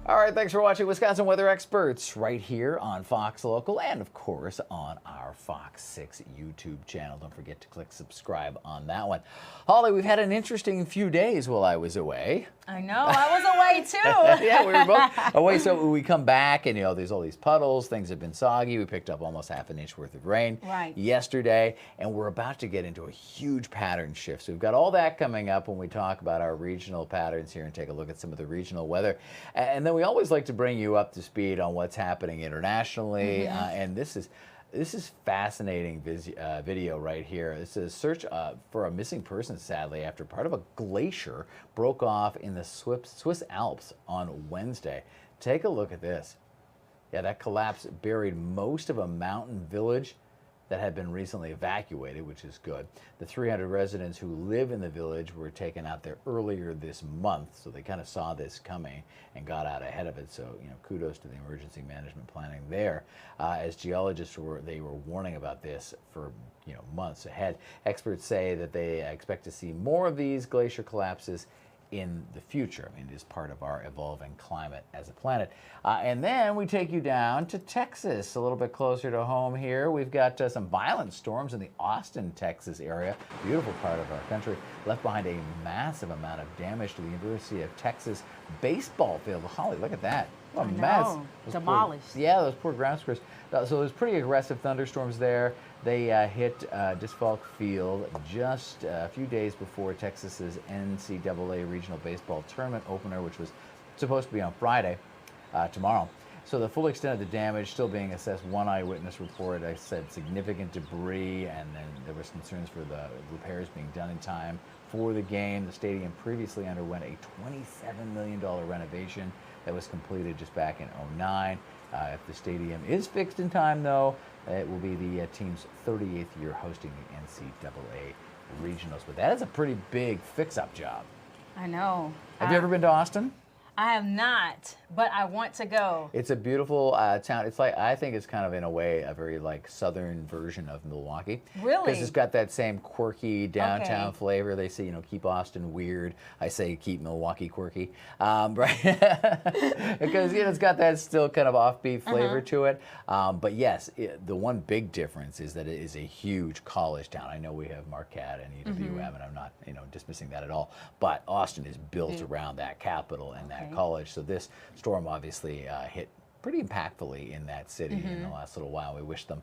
All right, thanks for watching Wisconsin Weather Experts right here on Fox Local and, of course, on our Fox 6 YouTube channel. Don't forget to click subscribe on that one. Holly, we've had an interesting few days while I was away. I know, I was away too. Yeah, we were both away. So we come back and, there's all these puddles. Things have been soggy. We picked up almost half an inch worth of rain yesterday, and we're about to get into a huge pattern shift. So we've got all that coming up when we talk about our regional patterns here and take a look at some of the regional weather. And then we always like to bring you up to speed on what's happening internationally. And this is fascinating video right here. This is a search for a missing person, sadly, after part of a glacier broke off in the Swiss Alps on Wednesday. Take a look at this. Yeah, that collapse buried most of a mountain village that had been recently evacuated, which is good. The 300 residents who live in the village were taken out there earlier this month, so they kind of saw this coming and got out ahead of it. So, kudos to the emergency management planning there. As geologists were warning about this for months ahead. Experts say that they expect to see more of these glacier collapses in the future. I mean, it is part of our evolving climate as a planet. And then we take you down to Texas, a little bit closer to home here. We've got some violent storms in the Austin, Texas area, beautiful part of our country, left behind a massive amount of damage to the University of Texas baseball field. Holly, look at that. What a mess. Demolished. Those poor ground squares. So there's pretty aggressive thunderstorms there. They hit Disc-Falk Field just a few days before Texas's NCAA Regional Baseball Tournament opener, which was supposed to be on Friday, tomorrow. So the full extent of the damage still being assessed. One eyewitness report, I said significant debris, and then there was concerns for the repairs being done in time for the game. The stadium previously underwent a $27 million renovation that was completed just back in '09. If the stadium is fixed in time, though, it will be the team's 38th year hosting the NCAA regionals. But that is a pretty big fix-up job. I know. Have you ever been to Austin? I have not, but I want to go. It's a beautiful town. It's like, I think it's kind of in a way a very southern version of Milwaukee. Really? Because it's got that same quirky downtown flavor. They say, keep Austin weird. I say keep Milwaukee quirky, right? Because it's got that still kind of offbeat flavor to it. But yes, the one big difference is that it is a huge college town. I know we have Marquette and UWM, and I'm not dismissing that at all. But Austin is built around that capital and that college. So this storm obviously hit pretty impactfully in that city in the last little while. We wish them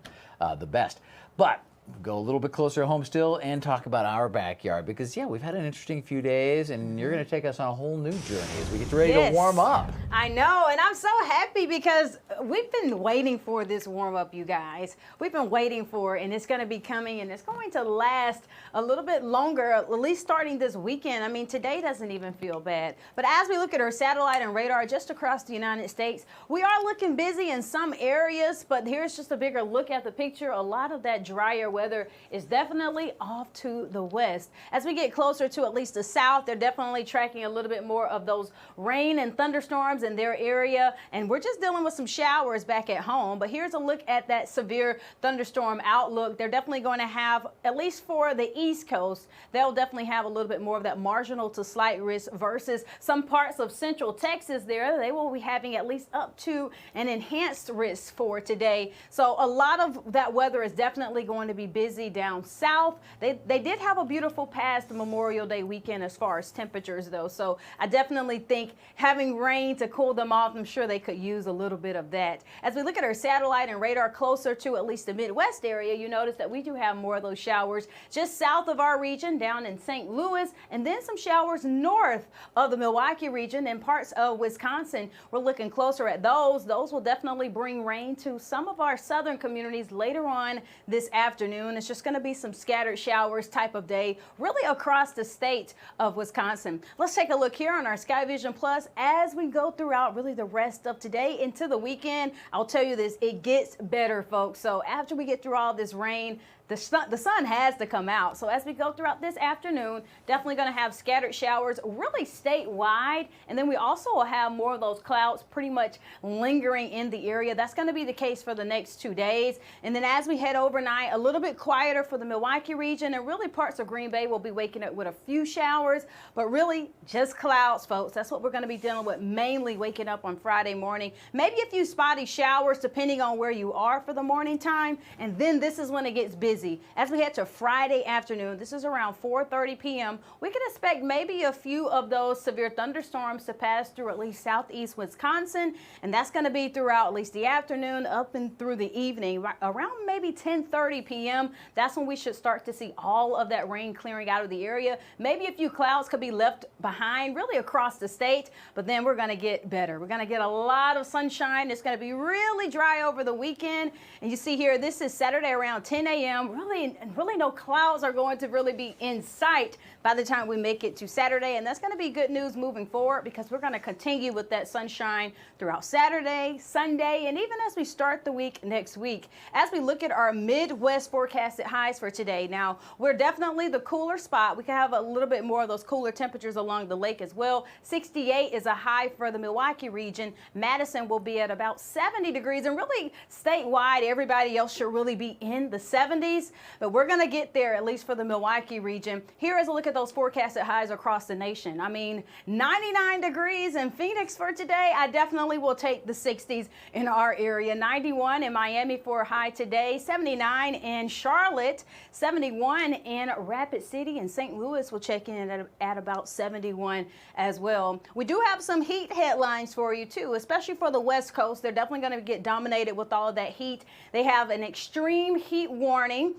the best. But go a little bit closer home still and talk about our backyard, because we've had an interesting few days, and you're going to take us on a whole new journey as we get ready to warm up. I know, and I'm so happy because we've been waiting for this warm up, you guys. We've been waiting for it, and it's going to be coming, and it's going to last a little bit longer, at least starting this weekend. I mean, today doesn't even feel bad. But as we look at our satellite and radar just across the United States, we are looking busy in some areas, but here's just a bigger look at the picture. A lot of that drier weather is definitely off to the west. As we get closer to at least the south, they're definitely tracking a little bit more of those rain and thunderstorms in their area, and we're just dealing with some showers back at home. But here's a look at that severe thunderstorm outlook. They're definitely going to have, at least for the East Coast, they'll definitely have a little bit more of that marginal to slight risk versus some parts of central Texas there. They will be having at least up to an enhanced risk for today. So a lot of that weather is definitely going to be busy down south. They did have a beautiful past Memorial Day weekend as far as temperatures, though. So I definitely think having rain to cool them off, I'm sure they could use a little bit of that. As we look at our satellite and radar closer to at least the Midwest area, you notice that we do have more of those showers just south of our region down in St. Louis, and then some showers north of the Milwaukee region and parts of Wisconsin. We're looking closer at those. Those will definitely bring rain to some of our southern communities later on this afternoon. It's just going to be some scattered showers type of day really across the state of Wisconsin. Let's take a look here on our Sky Vision Plus as we go throughout really the rest of today into the weekend. I'll tell you this, it gets better, folks. So after we get through all this rain, the sun has to come out. So as we go throughout this afternoon, definitely going to have scattered showers really statewide. And then we also will have more of those clouds pretty much lingering in the area. That's going to be the case for the next 2 days. And then as we head overnight, a little bit quieter for the Milwaukee region, and really parts of Green Bay will be waking up with a few showers, but really just clouds, folks. That's what we're going to be dealing with, mainly waking up on Friday morning. Maybe a few spotty showers depending on where you are for the morning time. And then this is when it gets busy. As we head to Friday afternoon, this is around 4:30 p.m., we can expect maybe a few of those severe thunderstorms to pass through at least southeast Wisconsin. And that's going to be throughout at least the afternoon up and through the evening. Around maybe 10:30 p.m., that's when we should start to see all of that rain clearing out of the area. Maybe a few clouds could be left behind really across the state, but then we're going to get better. We're going to get a lot of sunshine. It's going to be really dry over the weekend. And you see here, this is Saturday around 10 a.m. Really no clouds are going to really be in sight by the time we make it to Saturday. And that's going to be good news moving forward, because we're going to continue with that sunshine throughout Saturday, Sunday, and even as we start the week next week. As we look at our Midwest forecasted highs for today, now we're definitely the cooler spot. We can have a little bit more of those cooler temperatures along the lake as well. 68 is a high for the Milwaukee region. Madison will be at about 70 degrees, and really statewide, everybody else should really be in the 70s, but we're going to get there at least for the Milwaukee region. Here is a look at those forecasted highs across the nation. I mean, 99 degrees in Phoenix for today. I definitely will take the 60s in our area. 91 in Miami for a high today. 79 in Charlotte. 71 in Rapid City, and St. Louis will check in at about 71 as well. We do have some heat headlines for you too, especially for the West Coast. They're definitely going to get dominated with all of that heat. They have an extreme heat warning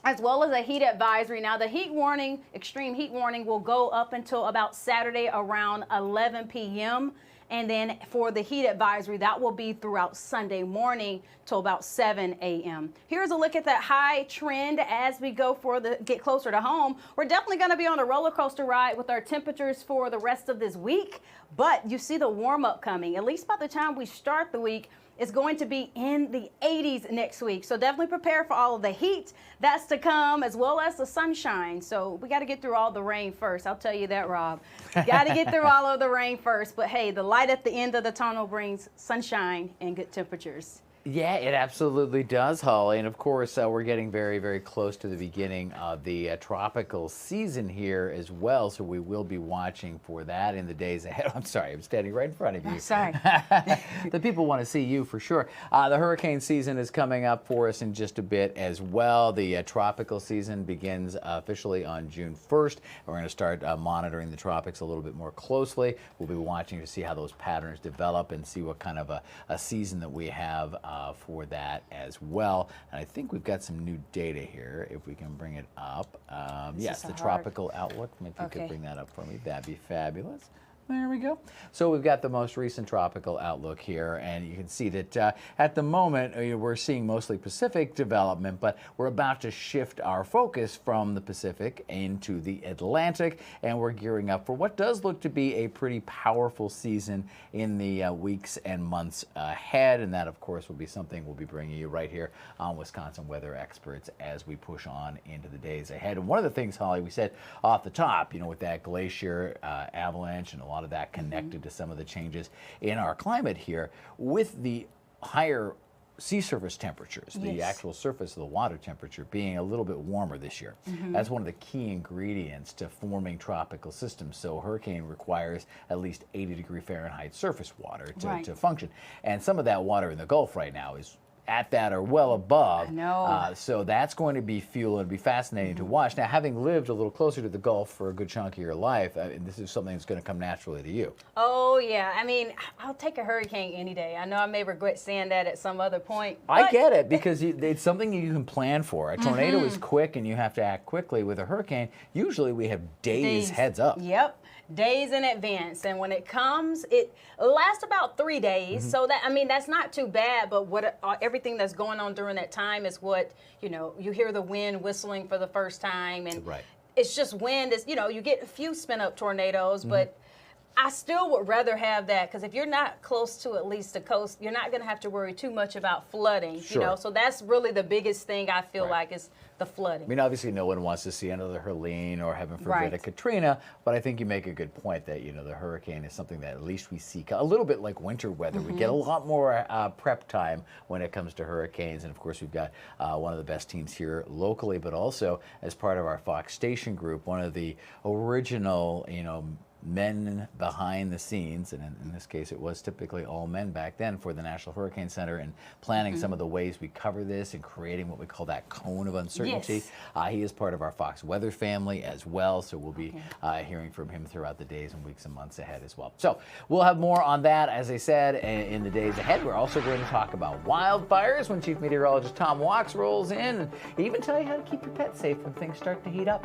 as well as a heat advisory. Now, the heat warning, extreme heat warning, will go up until about Saturday around 11 p.m. And then for the heat advisory, that will be throughout Sunday morning till about 7 a.m. Here's a look at that high trend as we go get closer to home. We're definitely going to be on a roller coaster ride with our temperatures for the rest of this week, but you see the warm up coming. At least by the time we start the week, it's going to be in the 80s next week. So definitely prepare for all of the heat that's to come, as well as the sunshine. So we got to get through all the rain first. I'll tell you that, Rob. Got to get through all of the rain first. But hey, the light at the end of the tunnel brings sunshine and good temperatures. Yeah, it absolutely does, Holly. And of course, we're getting very, very close to the beginning of the tropical season here as well. So we will be watching for that in the days ahead. I'm sorry, I'm standing right in front of you. Sorry. The people want to see you for sure. The hurricane season is coming up for us in just a bit as well. The tropical season begins officially on June 1st. We're going to start monitoring the tropics a little bit more closely. We'll be watching to see how those patterns develop and see what kind of a season that we have for that as well. And I think we've got some new data here, if we can bring it up. Yes, the tropical outlook. Maybe you could bring that up for me. That'd be fabulous. There we go. So we've got the most recent tropical outlook here, and you can see that at the moment we're seeing mostly Pacific development, but we're about to shift our focus from the Pacific into the Atlantic, and we're gearing up for what does look to be a pretty powerful season in the weeks and months ahead, and that, of course, will be something we'll be bringing you right here on Wisconsin Weather Experts as we push on into the days ahead. And one of the things, Holly, we said off the top, with that glacier avalanche and a lot of that connected to some of the changes in our climate here with the higher sea surface temperatures, the actual surface of the water temperature being a little bit warmer this year. That's one of the key ingredients to forming tropical systems. So a hurricane requires at least 80 degree Fahrenheit surface water to function. And some of that water in the Gulf right now is at that or well above. So that's going to be fuel and be fascinating to watch. Now, having lived a little closer to the Gulf for a good chunk of your life, this is something that's going to come naturally to you. Oh, yeah. I mean, I'll take a hurricane any day. I know I may regret saying that at some other point. I get it, because it's something you can plan for. A tornado is quick and you have to act quickly. With a hurricane, usually we have days heads up. Yep. Days in advance, and when it comes, it lasts about 3 days. So that, I mean, that's not too bad. But what everything that's going on during that time is what you hear the wind whistling for the first time, and it's just wind. Is you get a few spin up tornadoes, but I still would rather have that, because if you're not close to at least the coast, you're not going to have to worry too much about flooding. Sure. You know, so that's really the biggest thing I feel like is the flooding. I mean, obviously, no one wants to see another Helene or, heaven forbid, a Katrina, but I think you make a good point that, you know, the hurricane is something that at least we see a little bit like winter weather. We get a lot more prep time when it comes to hurricanes, and of course, we've got one of the best teams here locally, but also as part of our Fox station group, one of the original, you know, men behind the scenes, and in this case it was typically all men back then, for the National Hurricane Center, and planning some of the ways we cover this and creating what we call that cone of uncertainty. He is part of our Fox Weather family as well, so we'll be hearing from him throughout the days and weeks and months ahead as well. So we'll have more on that, as I said, in the days ahead. We're also going to talk about wildfires when Chief Meteorologist Tom Wachs rolls in, and even tell you how to keep your pets safe when things start to heat up.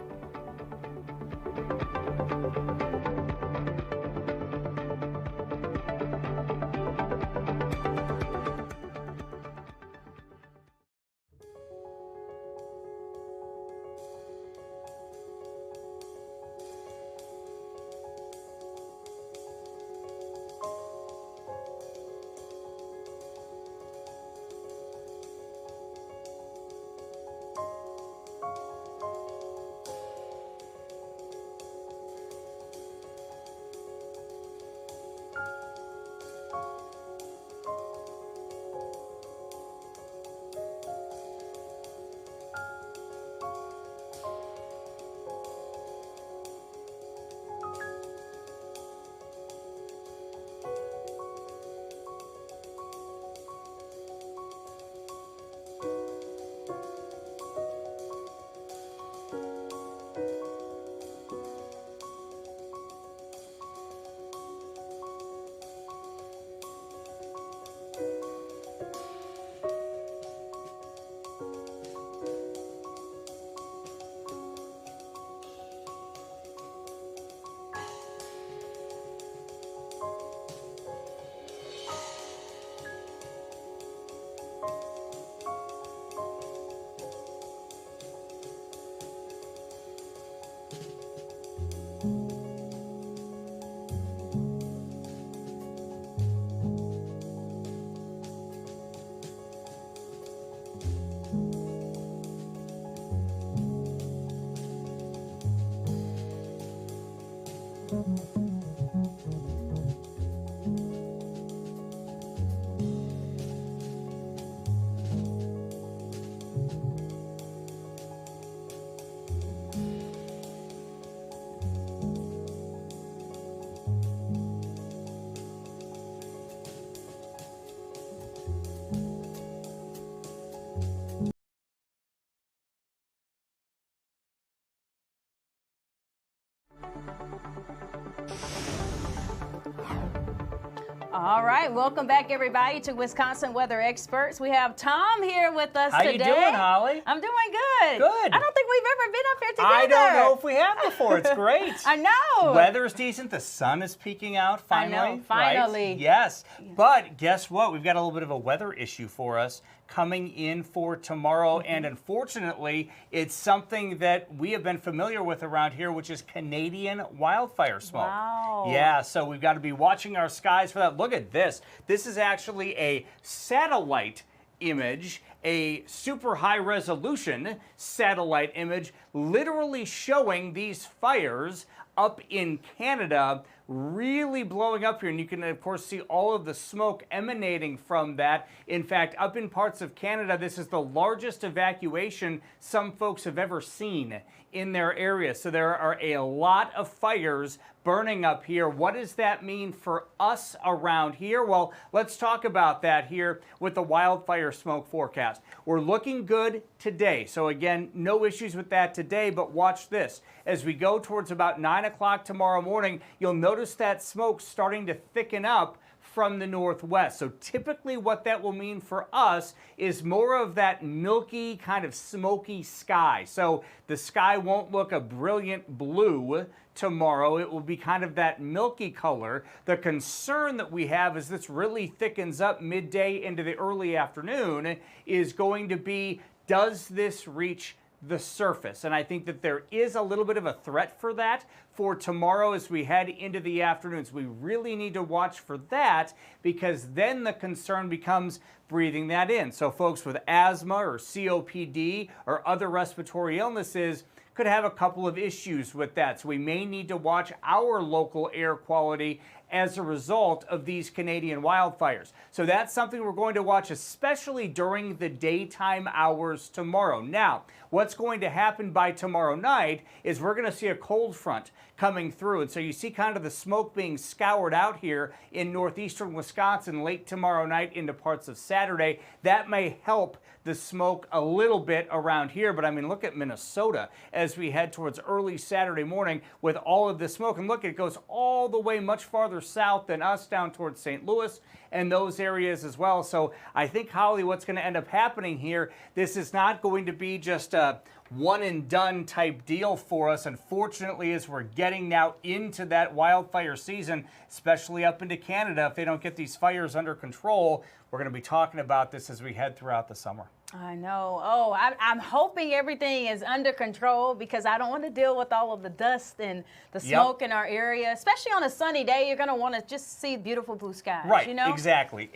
All right, welcome back, everybody, to Wisconsin Weather Experts. We have Tom here with us today. How you doing, Holly? I'm doing good. Good. I don't think we've ever been up here together. I don't know if we have before. It's great. I know. Weather's decent. The sun is peeking out finally. I know, finally. Right? Yes. But guess what? We've got a little bit of a weather issue for us coming in for tomorrow, and unfortunately, it's something that we have been familiar with around here, which is Canadian wildfire smoke. Wow. Yeah, so we've got to be watching our skies for that. Look at this. This is actually a satellite image, a super high resolution satellite image, literally showing these fires up in Canada really blowing up here, and you can of course see all of the smoke emanating from that. In fact, up in parts of Canada, this is the largest evacuation some folks have ever seen in their area. So there are a lot of fires burning up here. What does that mean for us around here? Well, let's talk about that here with the wildfire smoke forecast. We're looking good today. So again, no issues with that today, but watch this. As we go towards about 9 o'clock tomorrow morning, you'll notice that smoke starting to thicken up from the northwest. So typically what that will mean for us is more of that milky kind of smoky sky. So the sky won't look a brilliant blue tomorrow. It will be kind of that milky color. The concern that we have as this really thickens up midday into the early afternoon is going to be, does this reach the surface. And I think that there is a little bit of a threat for that for tomorrow as we head into the afternoons. We really need to watch for that, because then the concern becomes breathing that in. So folks with asthma or COPD or other respiratory illnesses could have a couple of issues with that. So we may need to watch our local air quality as a result of these Canadian wildfires. So that's something we're going to watch, especially during the daytime hours tomorrow. Now, what's going to happen by tomorrow night is we're going to see a cold front coming through. And so you see kind of the smoke being scoured out here in northeastern Wisconsin late tomorrow night into parts of Saturday. That may help the smoke a little bit around here. But I mean, look at Minnesota as we head towards early Saturday morning with all of this smoke. And look, it goes all the way much farther south than us down towards St. Louis and those areas as well. So I think, Holly, what's going to end up happening here, this is not going to be just a one and done type deal for us. Unfortunately, as we're getting now into that wildfire season, especially up into Canada, if they don't get these fires under control, we're going to be talking about this as we head throughout the summer. I know. Oh, I'm hoping everything is under control, because I don't want to deal with all of the dust and the smoke in our area. Especially on a sunny day, you're going to want to just see beautiful blue skies. Right, you know? Exactly.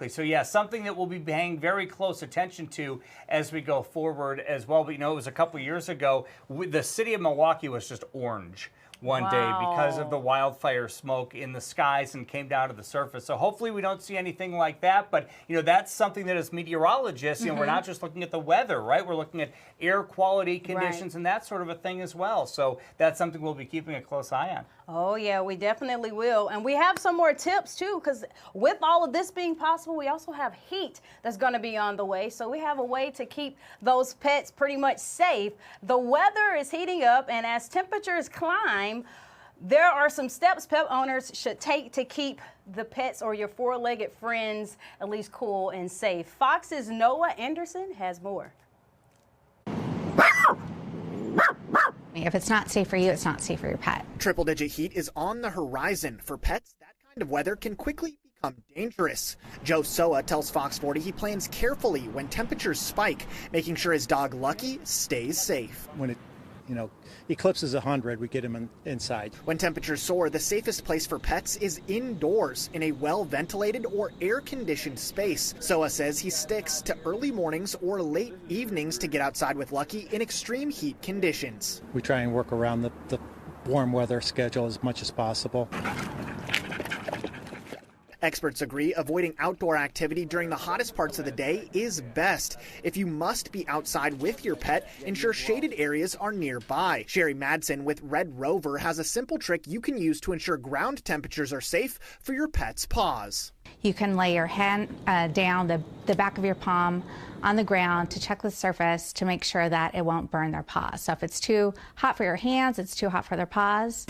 So yeah, something that we'll be paying very close attention to as we go forward as well. But you know, it was a couple years ago, the city of Milwaukee was just orange one day because of the wildfire smoke in the skies and came down to the surface. So hopefully we don't see anything like that. But, you know, that's something that as meteorologists, you know, we're not just looking at the weather, right? We're looking at air quality conditions and that sort of a thing as well. So that's something we'll be keeping a close eye on. Oh, yeah, we definitely will. And we have some more tips, too, because with all of this being possible, we also have heat that's going to be on the way. So we have a way to keep those pets pretty much safe. The weather is heating up, and as temperatures climb, there are some steps pet owners should take to keep the pets or your four-legged friends at least cool and safe. Fox's Noah Anderson has more. If it's not safe for you, it's not safe for your pet. Triple-digit heat is on the horizon. For pets, that kind of weather can quickly become dangerous. Joe Soa tells Fox 40 he plans carefully when temperatures spike, making sure his dog Lucky stays safe. When it, eclipses 100, we get him inside. When temperatures soar, the safest place for pets is indoors in a well-ventilated or air-conditioned space. Soa says he sticks to early mornings or late evenings to get outside with Lucky in extreme heat conditions. We try and work around the warm weather schedule as much as possible. Experts agree avoiding outdoor activity during the hottest parts of the day is best. If you must be outside with your pet, ensure shaded areas are nearby. Sherry Madsen with Red Rover has a simple trick you can use to ensure ground temperatures are safe for your pet's paws. You can lay your hand down, the back of your palm on the ground to check the surface to make sure that it won't burn their paws. So if it's too hot for your hands, it's too hot for their paws.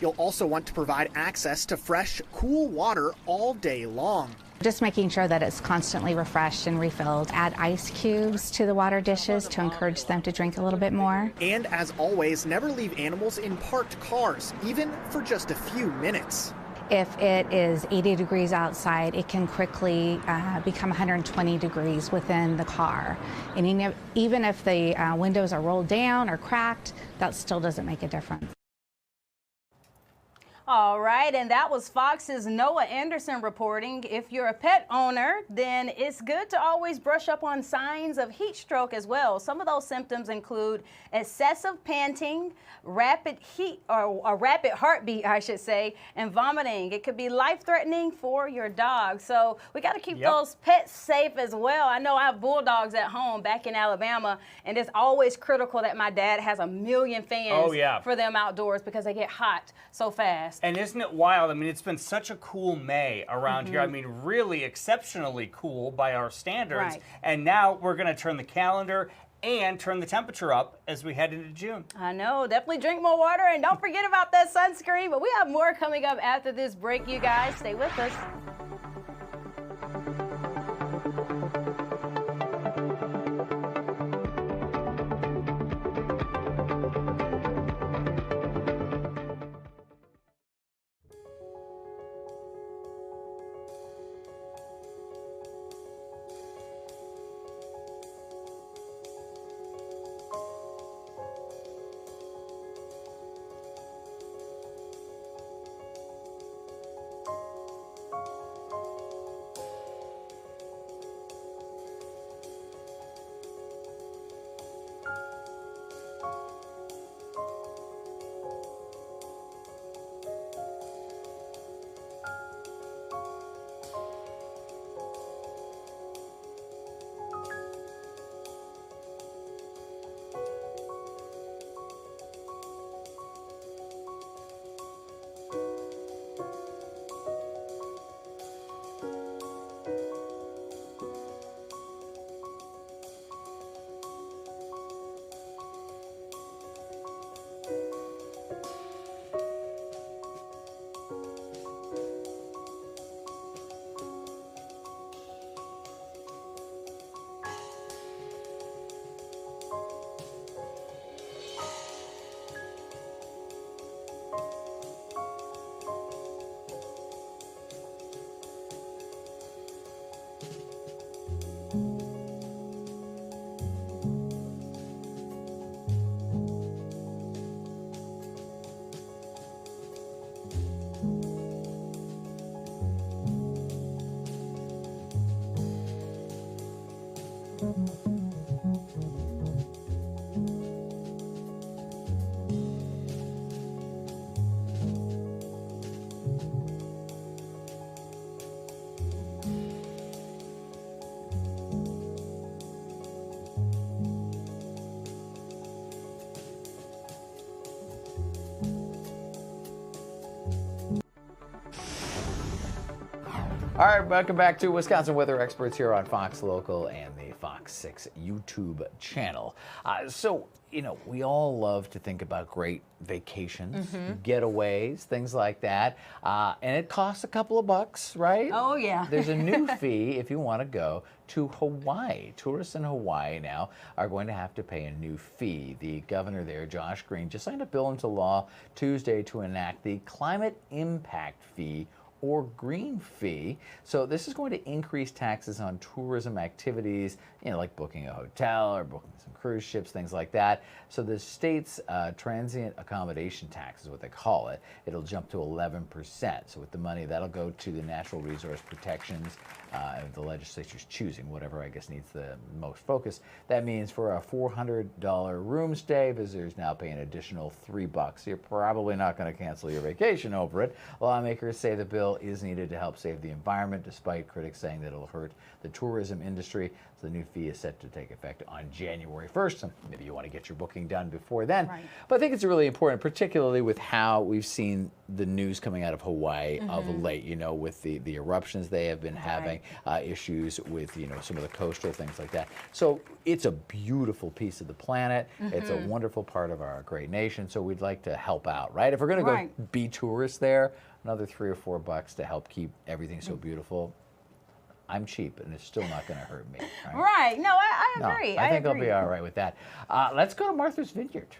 You'll also want to provide access to fresh, cool water all day long. Just making sure that it's constantly refreshed and refilled. Add ice cubes to the water dishes to encourage them to drink a little bit more. And as always, never leave animals in parked cars, even for just a few minutes. If it is 80 degrees outside, it can quickly become 120 degrees within the car. And even if the windows are rolled down or cracked, that still doesn't make a difference. All right, and that was Fox's Noah Anderson reporting. If you're a pet owner, then it's good to always brush up on signs of heat stroke as well. Some of those symptoms include excessive panting, rapid heartbeat, I should say, and vomiting. It could be life-threatening for your dog. So we got to keep those pets safe as well. I know I have bulldogs at home back in Alabama, and it's always critical that my dad has a million fans for them outdoors because they get hot so fast. And isn't it wild? I mean, it's been such a cool May around here. I mean, really exceptionally cool by our standards. Right. And now we're going to turn the calendar and turn the temperature up as we head into June. I know. Definitely drink more water and don't forget about that sunscreen. But we have more coming up after this break, you guys. Stay with us. All right, welcome back to Wisconsin Weather Experts here on Fox Local and the Fox 6 YouTube channel. So, you know, we all love to think about great vacations, getaways, things like that. And it costs a couple of bucks, right? Oh, yeah. There's a new fee if you want to go to Hawaii. Tourists in Hawaii now are going to have to pay a new fee. The governor there, Josh Green, just signed a bill into law Tuesday to enact the Climate Impact Fee, or green fee. So this is going to increase taxes on tourism activities, you know, like booking a hotel or booking some cruise ships, things like that. So the state's transient accommodation tax is what they call it. It'll jump to 11%. So with the money, that'll go to the natural resource protections the legislature's choosing, whatever I guess needs the most focus. That means for a $400 room stay, visitors now pay an additional $3. You're probably not going to cancel your vacation over it. Lawmakers say the bill is needed to help save the environment, despite critics saying that it'll hurt the tourism industry. So the new fee is set to take effect on January 1st. So maybe you want to get your booking done before then. Right. But I think it's really important, particularly with how we've seen the news coming out of Hawaii of late, you know, with the eruptions they have been having, issues with, you know, some of the coastal things like that. So it's a beautiful piece of the planet. It's a wonderful part of our great nation. So we'd like to help out, right? If we're going to go be tourists there, another $3 or $4 to help keep everything so beautiful. I'm cheap, and it's still not going to hurt me. Right. No, I agree. I think I'll be all right with that. Let's go to Martha's Vineyard.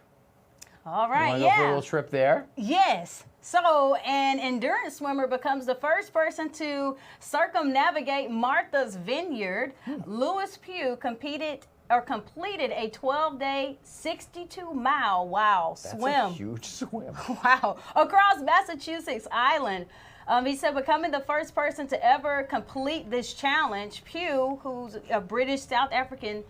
All right, you want to go for a little trip there? Yes. So an endurance swimmer becomes the first person to circumnavigate Martha's Vineyard. Lewis Pugh completed a 12-day, 62-mile swim. That's a huge swim. Wow. Across Massachusetts Island. He said becoming the first person to ever complete this challenge. Pugh, who's a British South African,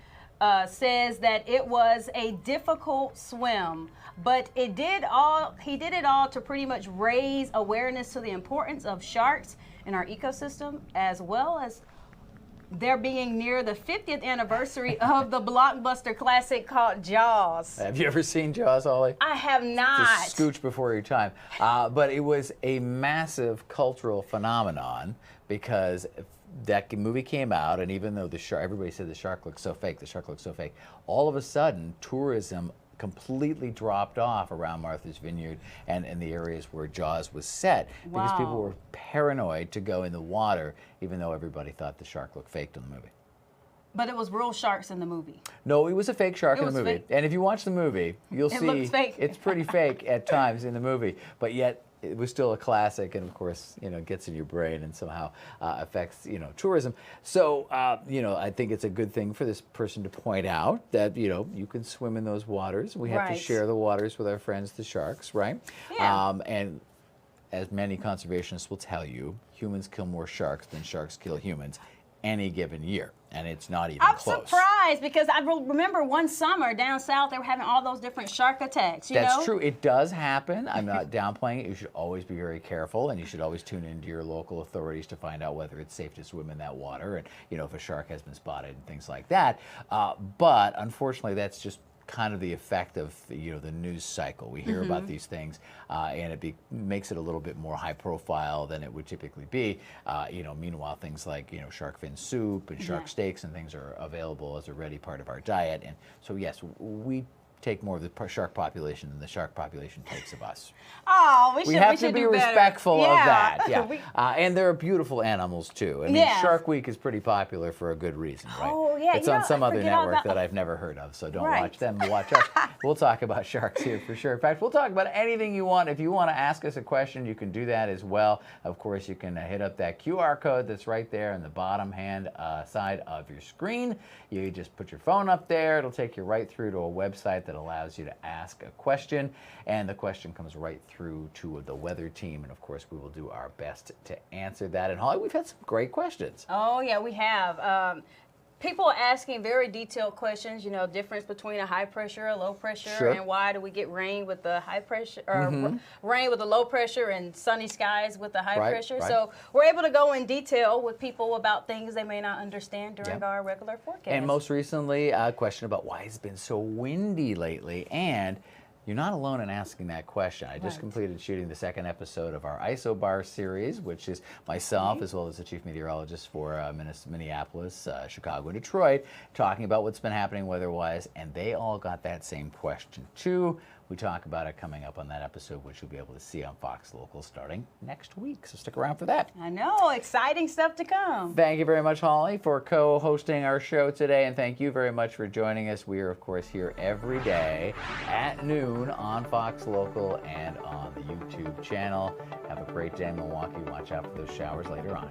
says that it was a difficult swim, but he did it all to pretty much raise awareness to the importance of sharks in our ecosystem, as well as there being near the 50th anniversary of the blockbuster classic called Jaws. Have you ever seen Jaws, Ollie? I have not. It's a scooch before your time. But it was a massive cultural phenomenon because that movie came out, and even though everybody said the shark looked so fake, all of a sudden tourism completely dropped off around Martha's Vineyard and in the areas where Jaws was set because people were paranoid to go in the water, even though everybody thought the shark looked fake in the movie. But it was real sharks in the movie. No, it was a fake shark in the movie. Fake. And if you watch the movie, you'll see looks fake. It's pretty fake at times in the movie, but yet it was still a classic, and of course, you know, it gets in your brain and somehow affects, you know, tourism. So, you know, I think it's a good thing for this person to point out that, you know, you can swim in those waters. We have to share the waters with our friends, the sharks, right? Yeah. And as many conservationists will tell you, humans kill more sharks than sharks kill humans any given year, and it's not even close. I'm surprised because I remember one summer down south they were having all those different shark attacks. That's true. It does happen. I'm not downplaying it. You should always be very careful, and you should always tune into your local authorities to find out whether it's safe to swim in that water, and you know if a shark has been spotted and things like that. But unfortunately, that's just kind of the effect of the news cycle. We hear about these things, and it makes it a little bit more high profile than it would typically be. Meanwhile, things like shark fin soup and shark steaks and things are available as a ready part of our diet. And so yes, we take more of the shark population than the shark population takes of us. Oh, we have to be respectful of that. Yeah, and they're beautiful animals too. I mean, Shark Week is pretty popular for a good reason, right? Oh yeah, it's on some other network that I've never heard of, so don't watch them. Watch us. We'll talk about sharks here for sure. In fact, we'll talk about anything you want. If you want to ask us a question, you can do that as well. Of course, you can hit up that QR code that's right there in the bottom hand side of your screen. You just put your phone up there. It'll take you right through to a website that allows you to ask a question, and the question comes right through to the weather team, and of course we will do our best to answer that. And Holly, we've had some great questions. Oh yeah, we have. people are asking very detailed questions, you know, difference between a high pressure, a low pressure, and why do we get rain with the high pressure, or rain with the low pressure and sunny skies with the high pressure. So we're able to go in detail with people about things they may not understand during our regular forecast. And most recently, a question about why it's been so windy lately. And you're not alone in asking that question. I just completed shooting the second episode of our Isobar series, which is myself as well as the chief meteorologist for Minneapolis, Chicago, and Detroit, talking about what's been happening weather-wise, and they all got that same question too. We talk about it coming up on that episode, which you'll be able to see on Fox Local starting next week. So stick around for that. I know, exciting stuff to come. Thank you very much, Holly, for co-hosting our show today, and thank you very much for joining us. We are, of course, here every day at noon on Fox Local and on the YouTube channel. Have a great day in Milwaukee. Watch out for those showers later on.